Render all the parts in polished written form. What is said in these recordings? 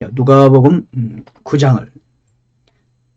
누가복음 9장을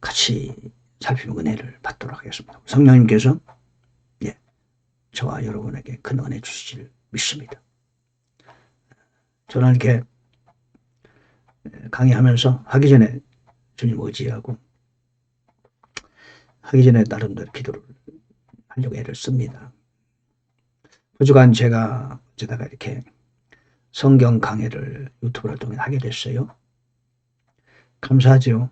같이 살피는 은혜를 받도록 하겠습니다. 성령님께서 저와 여러분에게 큰 은혜 주시기를 믿습니다. 저는 이렇게 강의하면서 하기 전에 주님 의지하고 하기 전에 나름대로 기도를 하려고 애를 씁니다. 부족한 제가 어쩌다가 이렇게 성경 강의를 유튜브를 통해 하게 됐어요. 감사하죠.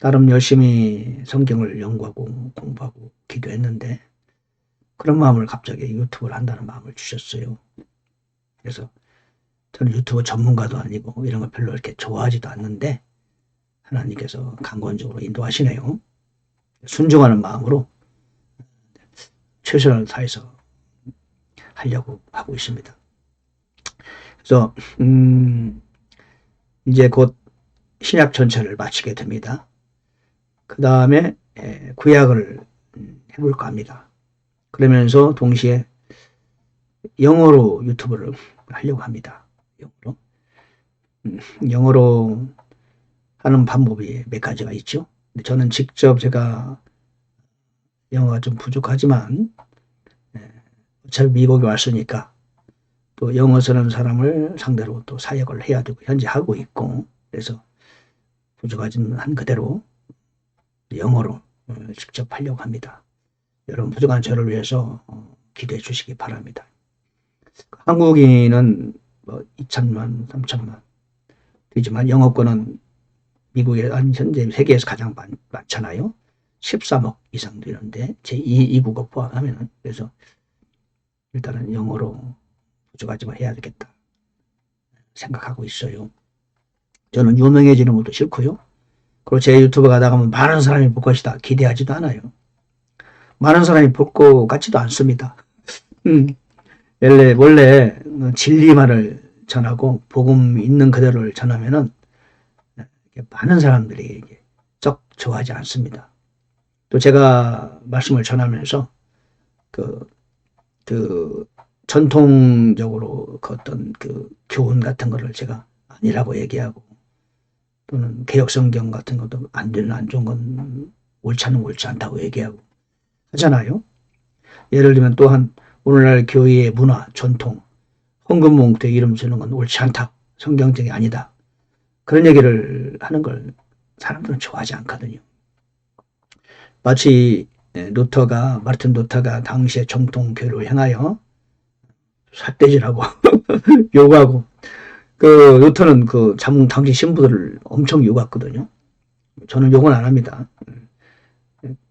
나름 열심히 성경을 연구하고 공부하고 기도했는데 그런 마음을 갑자기 유튜브를 한다는 마음을 주셨어요. 그래서 저는 유튜브 전문가도 아니고 이런 거 별로 이렇게 좋아하지도 않는데 하나님께서 강권적으로 인도하시네요. 순종하는 마음으로 최선을 다해서 하려고 하고 있습니다. 그래서 이제 곧 신약 전체를 마치게 됩니다. 그 다음에 구약을 해볼까 합니다. 그러면서 동시에 영어로 유튜브를 하려고 합니다. 영어로 하는 방법이 몇 가지가 있죠. 저는 직접 제가 영어가 좀 부족하지만 어차피 미국에 왔으니까 또 영어 쓰는 사람을 상대로 또 사역을 해야 되고 현재 하고 있고 그래서 부족하지만 한 그대로 영어로 직접 하려고 합니다. 여러분 부족한 저를 위해서 기도해 주시기 바랍니다. 한국인은 뭐 2천만, 3천만 되지만 영어권은 미국에 현재 세계에서 가장 많잖아요. 13억 이상 되는데 제2국어 포함하면 그래서 일단은 영어로 부족하지만 해야 되겠다 생각하고 있어요. 저는 유명해지는 것도 싫고요. 그리고 제 유튜브 가다 가면 많은 사람이 볼 것이다 기대하지도 않아요. 많은 사람이 볼 것 같지도 않습니다. 원래 진리만을 전하고 복음 있는 그대로를 전하면은 많은 사람들이 썩 좋아하지 않습니다. 또 제가 말씀을 전하면서 전통적으로 어떤 교훈 같은 거를 제가 아니라고 얘기하고 또는 개혁성경 같은 것도 안 되는 안 좋은 건 옳지 않다고 얘기하고 하잖아요. 예를 들면 또한 오늘날 교회의 문화, 전통, 헌금봉투에 이름 쓰는 건 옳지 않다. 성경적이 아니다. 그런 얘기를 하는 걸 사람들은 좋아하지 않거든요. 마치 마르틴 루터가 당시에 정통교회를 향하여 삿대질하고 욕하고 루터는 당시 신부들을 엄청 욕했거든요. 저는 욕은 안 합니다.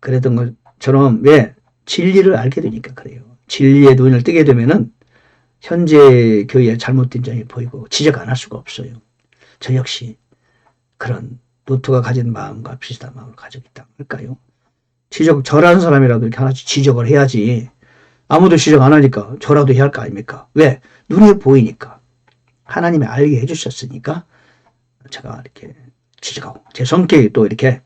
그랬던 것처럼 왜 진리를 알게 되니까 그래요. 진리의 눈을 뜨게 되면은 현재 교회에 잘못된 점이 보이고 지적 안 할 수가 없어요. 저 역시 그런 루터가 가진 마음과 비슷한 마음을 가지고 있다고 할까요? 저라는 사람이라도 이렇게 하나씩 지적을 해야지. 아무도 지적 안 하니까 저라도 해야 할 거 아닙니까? 왜? 눈에 보이니까. 하나님이 알게 해주셨으니까 제가 이렇게 지적하고 제 성격이 또 이렇게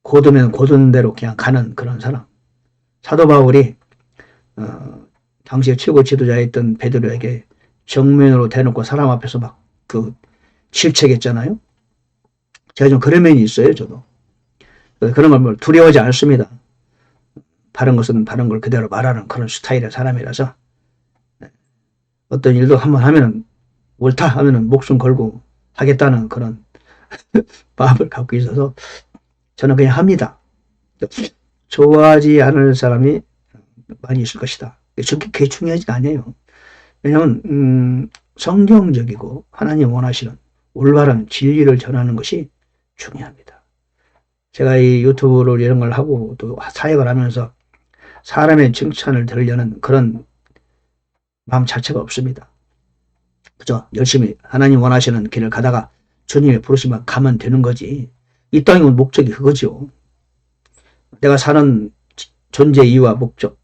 고두면 고든 대로 그냥 가는 그런 사람. 사도 바울이 당시에 최고 지도자였던 베드로에게 정면으로 대놓고 사람 앞에서 막 질책했잖아요. 제가 좀 그런 면이 있어요, 저도. 그런 걸 두려워하지 않습니다. 바른 것은 바른 걸 그대로 말하는 그런 스타일의 사람이라서 어떤 일도 한번 하면은 옳다 하면은 목숨 걸고 하겠다는 그런 마음을 갖고 있어서 저는 그냥 합니다. 좋아하지 않을 사람이 많이 있을 것이다. 그게 중요하지가 않아요. 왜냐하면 성경적이고 하나님 원하시는 올바른 진리를 전하는 것이 중요합니다. 제가 이 유튜브를 이런 걸 하고 또 사역을 하면서 사람의 칭찬을 들으려는 그런 마음 자체가 없습니다. 그죠? 열심히 하나님 원하시는 길을 가다가 주님의 부르시면 가면 되는 거지. 이 땅에 온 목적이 그거죠. 내가 사는 존재 이유와 목적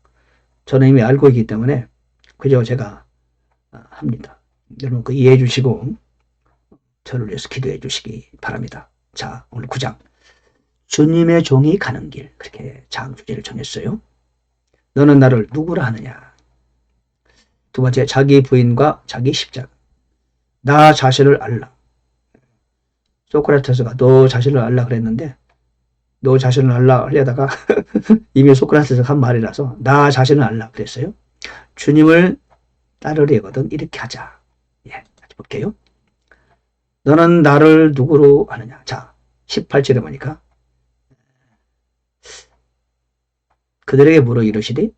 저는 이미 알고 있기 때문에 그저 제가 합니다. 여러분 이해해 주시고 저를 위해서 기도해 주시기 바랍니다. 자, 오늘 9장 주님의 종이 가는 길 그렇게 장 주제를 정했어요. 너는 나를 누구라 하느냐. 두 번째, 자기 부인과 자기 십자가. 나 자신을 알라. 소크라테스가 너 자신을 알라 그랬는데 너 자신을 알라 하려다가 이미 소크라테스가 한 말이라서 나 자신을 알라 그랬어요. 주님을 따르려거든 이렇게 하자. 예, 같이 볼게요. 너는 나를 누구로 아느냐. 자, 18절에 보니까 그들에게 물어 이르시되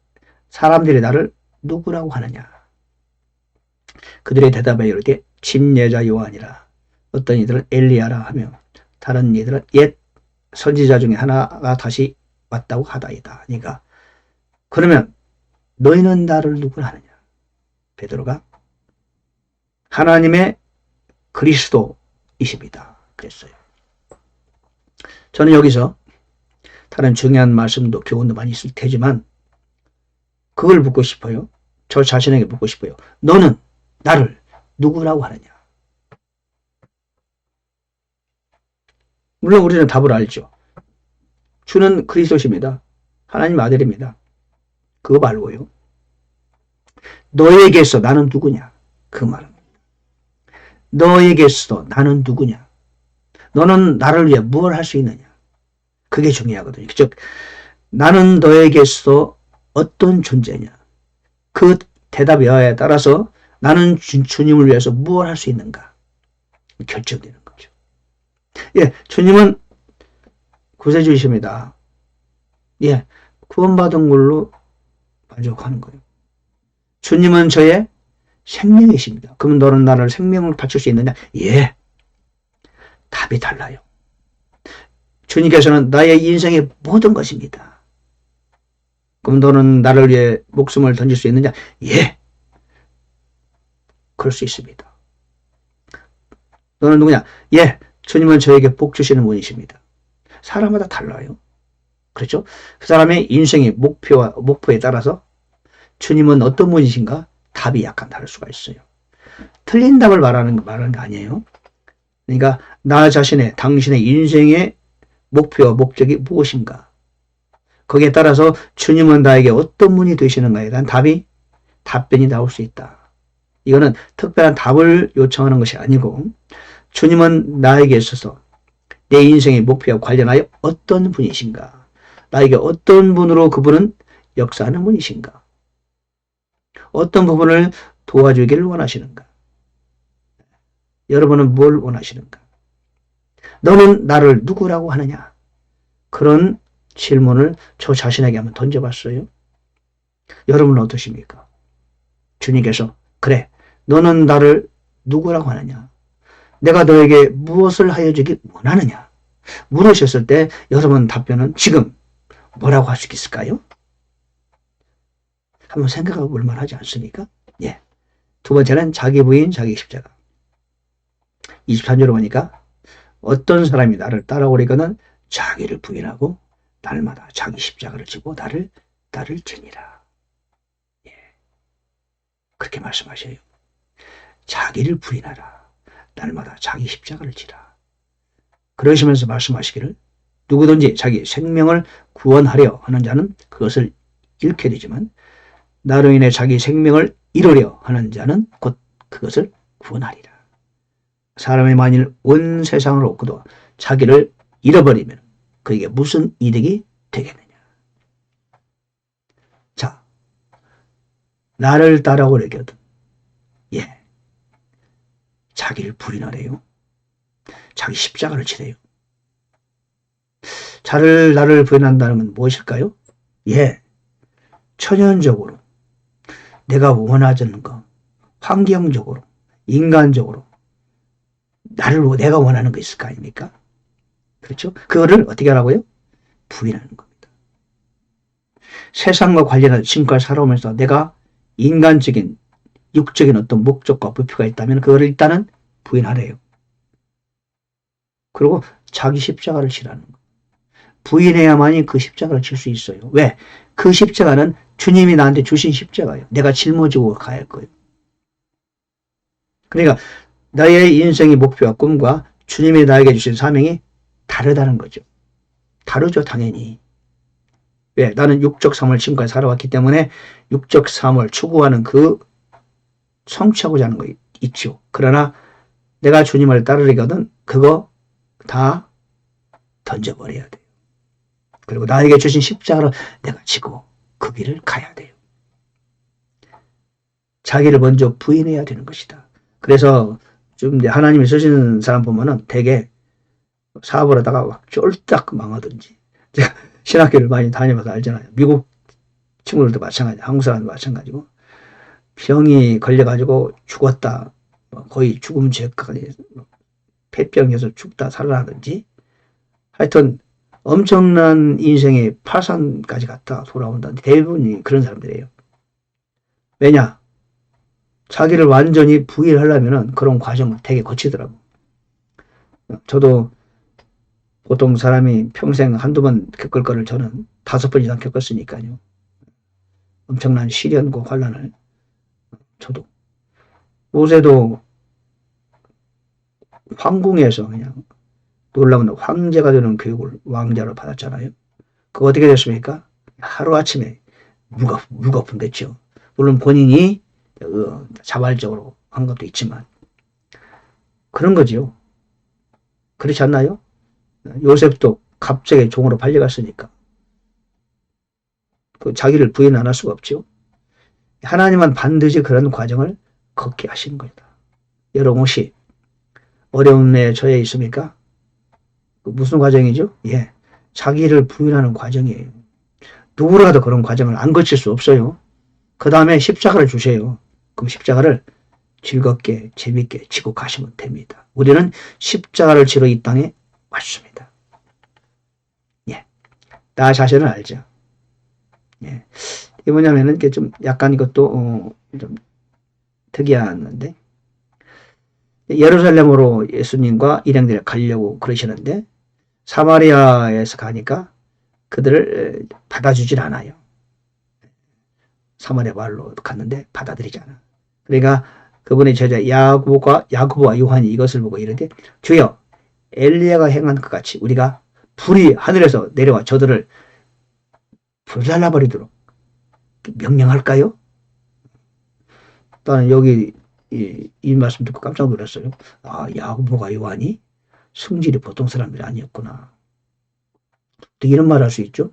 사람들이 나를 누구라고 하느냐. 그들의 대답에 이르되 침례자 요한이라. 어떤 이들은 엘리야라 하며 다른 이들은 옛 선지자 중에 하나가 다시 왔다고 하다이다. 그러니까 그러면 너희는 나를 누구라 하느냐. 베드로가 하나님의 그리스도이십니다. 그랬어요. 저는 여기서 다른 중요한 말씀도 교훈도 많이 있을 테지만 그걸 묻고 싶어요. 저 자신에게 묻고 싶어요. 너는 나를 누구라고 하느냐. 물론 우리는 답을 알죠. 주는 그리스도십니다. 하나님 아들입니다. 그거 말고요. 너에게서 나는 누구냐. 그 말은. 너에게서 나는 누구냐. 너는 나를 위해 무엇을 할 수 있느냐. 그게 중요하거든요. 즉 나는 너에게서 어떤 존재냐. 그 대답에 따라서 나는 주님을 위해서 무엇을 할 수 있는가. 결정되는 거죠. 예, 주님은 구세주이십니다. 예, 구원받은 걸로 만족하는 거예요. 주님은 저의 생명이십니다. 그러면 너는 나를 생명을 바칠 수 있느냐? 예, 답이 달라요. 주님께서는 나의 인생의 모든 것입니다. 그럼 너는 나를 위해 목숨을 던질 수 있느냐? 예, 그럴 수 있습니다. 너는 누구냐? 예, 주님은 저에게 복 주시는 분이십니다. 사람마다 달라요. 그렇죠? 그 사람의 인생의 목표에 따라서 주님은 어떤 분이신가? 답이 약간 다를 수가 있어요. 틀린 답을 말하는 거 아니에요. 그러니까 나 자신의 당신의 인생의 목표와 목적이 무엇인가? 거기에 따라서 주님은 나에게 어떤 분이 되시는가에 대한 답변이 나올 수 있다. 이거는 특별한 답을 요청하는 것이 아니고 주님은 나에게 있어서 내 인생의 목표와 관련하여 어떤 분이신가? 나에게 어떤 분으로 그분은 역사하는 분이신가? 어떤 부분을 도와주기를 원하시는가? 여러분은 뭘 원하시는가? 너는 나를 누구라고 하느냐? 그런 질문을 저 자신에게 한번 던져봤어요. 여러분은 어떠십니까? 주님께서 그래, 너는 나를 누구라고 하느냐? 내가 너에게 무엇을 하여 주기 원하느냐? 물으셨을 때 여러분 답변은 지금 뭐라고 할 수 있을까요? 한번 생각해 볼 만하지 않습니까? 예. 두 번째는 자기 부인, 자기 십자가. 23절에 보니까 어떤 사람이 나를 따라오리거든 자기를 부인하고 날마다 자기 십자가를 지고 나를 지니라. 예. 그렇게 말씀하셔요. 자기를 부인하라. 날마다 자기 십자가를 지라. 그러시면서 말씀하시기를 누구든지 자기 생명을 구원하려 하는 자는 그것을 잃게 되지만 나로 인해 자기 생명을 잃으려 하는 자는 곧 그것을 구원하리라. 사람이 만일 온 세상을 얻고도 자기를 잃어버리면 그에게 무슨 이득이 되겠느냐. 자, 나를 따라오려거든 예, 자기를 부인하래요. 자기 십자가를 지래요. 나를 부인한다는 건 무엇일까요? 예, 천연적으로 내가 원하지 않는 거, 환경적으로, 인간적으로 내가 원하는 거 있을 거 아닙니까? 그렇죠? 그거를 어떻게 하라고요? 부인하는 겁니다. 세상과 관련한 지금까지 살아오면서 내가 인간적인, 육적인 어떤 목적과 목표가 있다면 그거를 일단은 부인하래요. 그리고 자기 십자가를 지라는 거. 부인해야만이 그 십자가를 질 수 있어요. 왜? 그 십자가는 주님이 나한테 주신 십자가예요. 내가 짊어지고 가야 할 거예요. 그러니까 나의 인생의 목표와 꿈과 주님이 나에게 주신 사명이 다르다는 거죠. 다르죠, 당연히. 왜? 나는 육적 삶을 지금까지 살아왔기 때문에 육적 삶을 추구하는 그 성취하고자 하는 거 있죠. 그러나 내가 주님을 따르려거든 그거 다 던져버려야 돼요. 그리고 나에게 주신 십자가를 내가 지고 그 길을 가야 돼요. 자기를 먼저 부인해야 되는 것이다. 그래서 좀 이제 하나님이 쓰시는 사람 보면은 되게 사업을 하다가 막 쫄딱 망하든지, 제가 신학교를 많이 다녀봐서 알잖아요. 미국 친구들도 마찬가지, 한국 사람도 마찬가지고, 병이 걸려가지고 죽었다, 거의 죽음 죄까지 폐병에서 죽다 살아나든지, 하여튼 엄청난 인생의 파산까지 갔다 돌아온다. 대부분이 그런 사람들이에요. 왜냐? 자기를 완전히 부인하려면 그런 과정을 되게 거치더라고. 저도 보통 사람이 평생 한두 번 겪을 거를 저는 5번 이상 겪었으니까요. 엄청난 시련과 환란을 저도. 모세도 황궁에서 그냥 놀라운 황제가 되는 교육을 왕자로 받았잖아요. 그거 어떻게 됐습니까? 하루아침에 물거품 됐죠. 물론 본인이 자발적으로 한 것도 있지만 그런 거지요. 그렇지 않나요? 요셉도 갑자기 종으로 팔려갔으니까 그 자기를 부인 안 할 수가 없죠. 하나님은 반드시 그런 과정을 걷게 하시는 겁니다. 여러분 혹시 어려움에 처해 있습니까? 무슨 과정이죠? 예, 자기를 부인하는 과정이에요. 누구라도 그런 과정을 안 거칠 수 없어요. 그 다음에 십자가를 주세요. 그럼 십자가를 즐겁게 재밌게 지고 가시면 됩니다. 우리는 십자가를 지러 이 땅에 왔습니다. 예, 나 자신을 알죠. 예, 이게 뭐냐면은 이게 좀 약간 이것도 좀 특이한데, 예루살렘으로 예수님과 일행들이 가려고 그러시는데 사마리아에서 가니까 그들을 받아주질 않아요. 사마리아 마을로 갔는데 받아들이지 않아. 그러니까 그분의 제자 야고보와 요한이 이것을 보고 이르되 주여 엘리야가 행한 것 같이 우리가 불이 하늘에서 내려와 저들을 불살라버리도록 명령할까요? 나는 여기 이 말씀 듣고 깜짝 놀랐어요. 아, 야고보가 요한이 성질이 보통 사람들이 아니었구나. 어떻게 이런 말 할 수 있죠?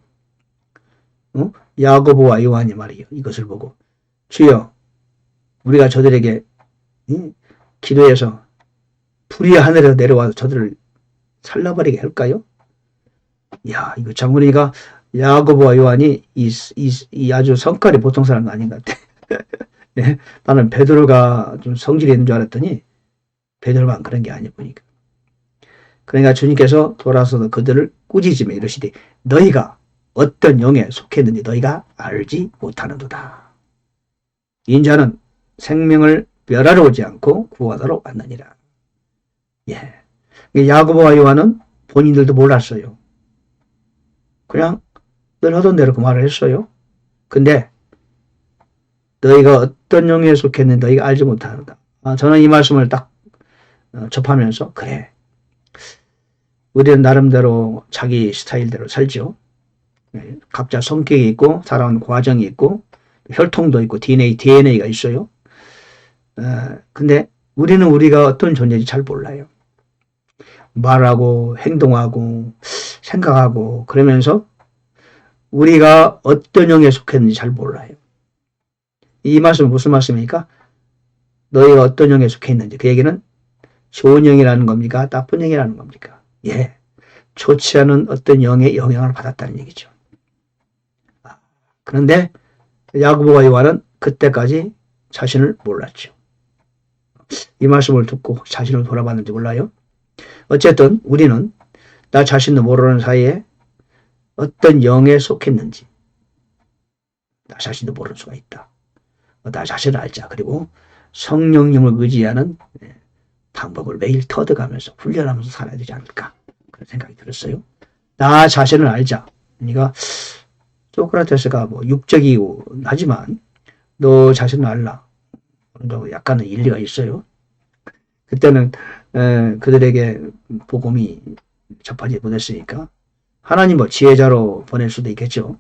야고보와 요한이 말이에요. 이것을 보고 주여 우리가 저들에게 기도해서 불이 하늘에서 내려와서 저들을 살라버리게 할까요? 야, 이거 참 그러니까 야고보와 요한이 이 아주 성깔이 보통 사람은 아닌 것 같아. 네, 나는 베드로가 좀 성질이 있는 줄 알았더니 베드로만 그런 게 아니야 보니까. 그러니까 주님께서 돌아서서 그들을 꾸짖으며 이르시되 너희가 어떤 영에 속했는지 너희가 알지 못하는도다. 인자는 생명을 멸하러 오지 않고 구하러 왔느니라. 예, 야고보와 요한은 본인들도 몰랐어요. 그냥 늘 하던 대로 그 말을 했어요. 근데 너희가 어떤 영에 속했는지 너희가 알지 못하는다. 저는 이 말씀을 딱 접하면서 그래, 우리는 나름대로 자기 스타일대로 살죠. 각자 성격이 있고 살아온 과정이 있고 혈통도 있고 DNA가 있어요. 근데 우리는 우리가 어떤 존재인지 잘 몰라요. 말하고 행동하고 생각하고 그러면서 우리가 어떤 영에 속했는지 잘 몰라요. 이 말씀은 무슨 말씀입니까? 너희가 어떤 영에 속해 있는지, 그 얘기는 좋은 영이라는 겁니까? 나쁜 영이라는 겁니까? 예, 좋지 않은 어떤 영의 영향을 받았다는 얘기죠. 그런데 야고보와 요한은 그때까지 자신을 몰랐죠. 이 말씀을 듣고 자신을 돌아봤는지 몰라요. 어쨌든 우리는 나 자신도 모르는 사이에 어떤 영에 속했는지 나 자신도 모를 수가 있다. 나 자신을 알자. 그리고 성령님을 의지하는 방법을 매일 터득하면서 훈련하면서 살아야 되지 않을까, 그런 생각이 들었어요. 나 자신을 알자. 그러니까 소크라테스가 뭐 육적이고 하지만 너 자신을 알라. 약간은 일리가 있어요. 그때는 그들에게 복음이 접하지 못했으니까 하나님 뭐 지혜자로 보낼 수도 있겠죠.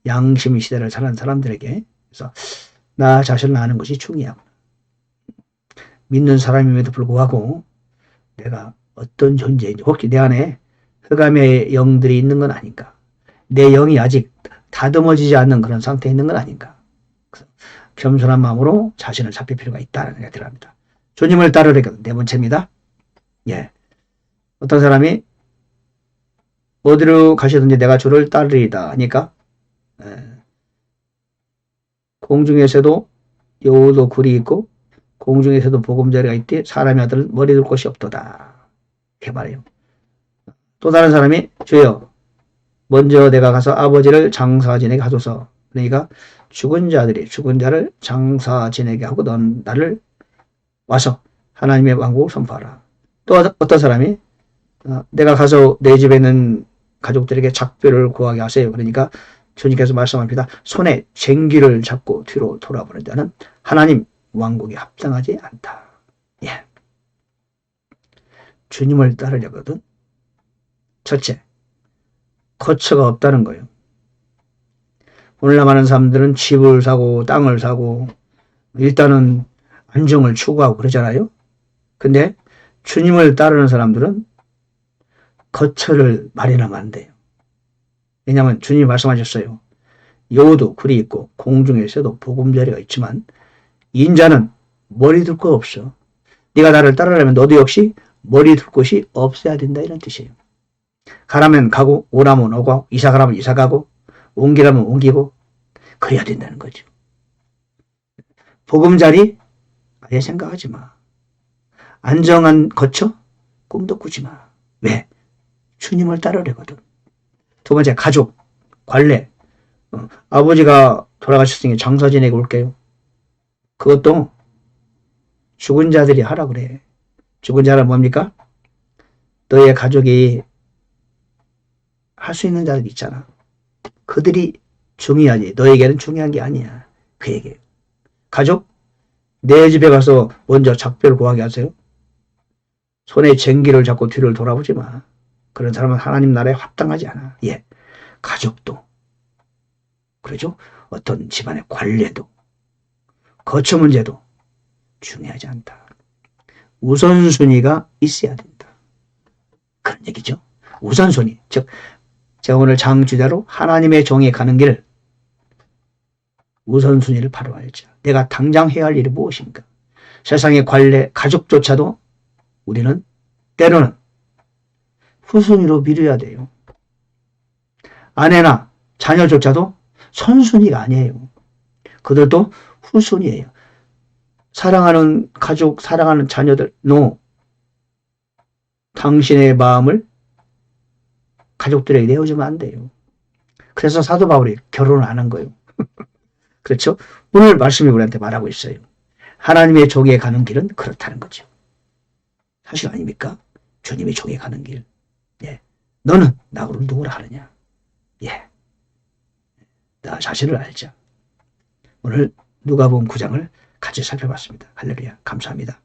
양심 시대를 사는 사람들에게. 그래서 나 자신을 아는 것이 중요하고 믿는 사람임에도 불구하고 내가 어떤 존재인지, 혹시 내 안에 흑암의 영들이 있는 건 아닌가? 내 영이 아직 다듬어지지 않는 그런 상태에 있는 건 아닌가? 겸손한 마음으로 자신을 살필 필요가 있다는 생각이 들어갑니다. 주님을 따르려고 네 번째입니다. 예. 어떤 사람이 어디로 가시든지 내가 주를 따르리다 하니까 공중에서도 여우도 굴이 있고 공중에서도 보금자리가 있되 사람의 아들은 머리 둘 곳이 없도다. 이렇게 말해요. 또 다른 사람이 주여 먼저 내가 가서 아버지를 장사 지내게 하소서. 그러니까 죽은 자들이 죽은 자를 장사 지내게 하고 넌 나를 와서 하나님의 왕국을 선포하라. 또 어떤 사람이 내가 가서 내 집에 있는 가족들에게 작별을 구하게 하세요. 그러니까 주님께서 말씀합니다. 손에 쟁기를 잡고 뒤로 돌아보는 자는 하나님 왕국에 합당하지 않다. 예. 주님을 따르려거든. 첫째, 거처가 없다는 거예요. 오늘날 많은 사람들은 집을 사고 땅을 사고 일단은 안정을 추구하고 그러잖아요. 근데 주님을 따르는 사람들은 거처를 마련하면 안 돼요. 왜냐하면 주님이 말씀하셨어요. 여우도 굴이 있고 공중에서도 보금자리가 있지만 인자는 머리 둘 거 없어. 네가 나를 따르려면 너도 역시 머리 둘 곳이 없어야 된다 이런 뜻이에요. 가라면 가고 오라면 오고 이사 가라면 이사 가고 옮기라면 옮기고 그래야 된다는 거죠. 보금자리 아예 생각하지 마. 안정한 거처 꿈도 꾸지 마. 왜? 주님을 따르려거든. 두 번째 가족 관례. 아버지가 돌아가셨으니 장사 지내고 올게요. 그것도 죽은 자들이 하라 그래. 죽은 자는 뭡니까? 너의 가족이 할 수 있는 자들 있잖아. 그들이 중요하지. 너에게는 중요한 게 아니야. 그 얘기예요. 가족? 내 집에 가서 먼저 작별 구하게 하세요. 손에 쟁기를 잡고 뒤를 돌아보지 마. 그런 사람은 하나님 나라에 합당하지 않아. 예. 가족도. 그러죠? 어떤 집안의 관례도. 거처 문제도 중요하지 않다. 우선순위가 있어야 된다. 그런 얘기죠. 우선순위. 즉, 제가 오늘 장주대로 하나님의 종이 가는 길 우선순위를 바로야죠. 내가 당장 해야 할 일이 무엇인가. 세상의 관례, 가족조차도 우리는 때로는 후순위로 미뤄야 돼요. 아내나 자녀조차도 선순위가 아니에요. 그들도 후순위예요. 사랑하는 가족, 사랑하는 자녀들, no. 당신의 마음을 가족들에게 내어주면 안 돼요. 그래서 사도 바울이 결혼을 안 한 거예요. 그렇죠? 오늘 말씀이 우리한테 말하고 있어요. 하나님의 종에 가는 길은 그렇다는 거죠. 사실 아닙니까? 주님의 종에 가는 길. 예. 너는 나를 누구라 하느냐? 예. 나 자신을 알자. 오늘 누가복음 9장을 같이 살펴봤습니다. 할렐루야. 감사합니다.